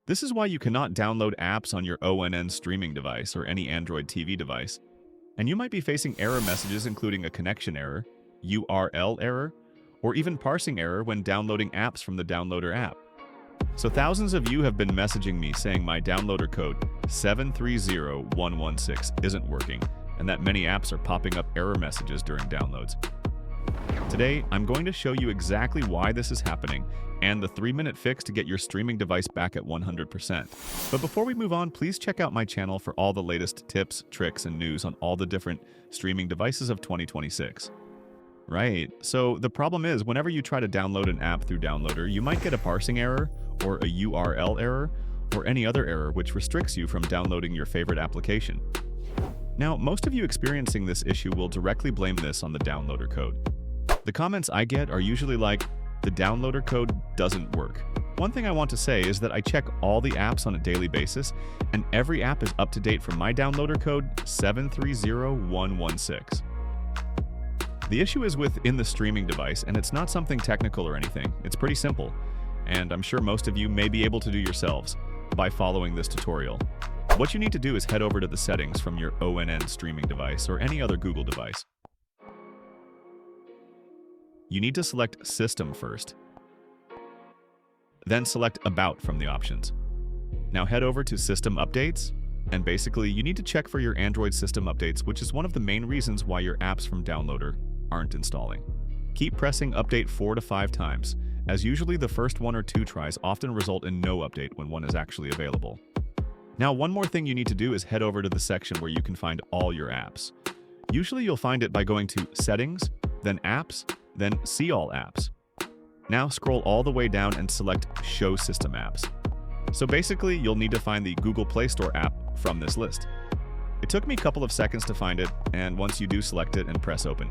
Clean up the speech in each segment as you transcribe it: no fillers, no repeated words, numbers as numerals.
This is why you cannot download apps on your ONN streaming device or any Android TV device. And you might be facing error messages including a connection error, URL error, or even parsing error when downloading apps from the downloader app. So thousands of you have been messaging me saying my downloader code 730116 isn't working, and that many apps are popping up error messages during downloads. Today, I'm going to show you exactly why this is happening and the 3-minute fix to get your streaming device back at 100%. But before we move on, please check out my channel for all the latest tips, tricks, and news on all the different streaming devices of 2026. Right, so the problem is whenever you try to download an app through Downloader, you might get a parsing error or a URL error or any other error which restricts you from downloading your favorite application. Now, most of you experiencing this issue will directly blame this on the downloader code. The comments I get are usually like, the downloader code doesn't work. One thing I want to say is that I check all the apps on a daily basis, and every app is up to date from my downloader code 730116. The issue is within the streaming device, and it's not something technical or anything. It's pretty simple, and I'm sure most of you may be able to do yourselves by following this tutorial. What you need to do is head over to the settings from your ONN streaming device or any other Google device. You need to select System first. Then select About from the options. Now head over to System Updates, and basically you need to check for your Android system updates, which is one of the main reasons why your apps from Downloader aren't installing. Keep pressing Update 4 to 5 times, as usually the first 1 or 2 tries often result in no update when one is actually available. Now, one more thing you need to do is head over to the section where you can find all your apps. Usually you'll find it by going to Settings, then Apps, then See All Apps. Now scroll all the way down and select Show System Apps. So basically, you'll need to find the Google Play Store app from this list. It took me a couple of seconds to find it, and once you do select it and press Open.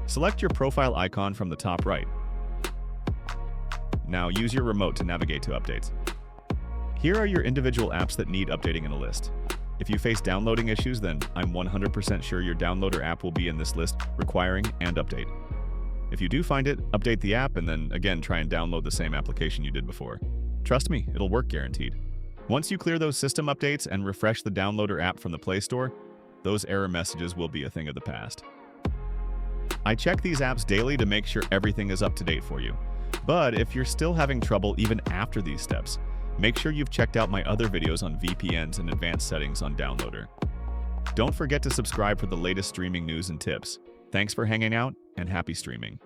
Select your profile icon from the top right. Now use your remote to navigate to updates. Here are your individual apps that need updating in a list. If you face downloading issues, then I'm 100% sure your downloader app will be in this list, requiring and update. If you do find it, update the app and then again try and download the same application you did before. Trust me, it'll work guaranteed. Once you clear those system updates and refresh the downloader app from the Play Store, those error messages will be a thing of the past. I check these apps daily to make sure everything is up to date for you. But if you're still having trouble even after these steps, make sure you've checked out my other videos on VPNs and advanced settings on Downloader. Don't forget to subscribe for the latest streaming news and tips. Thanks for hanging out, and happy streaming.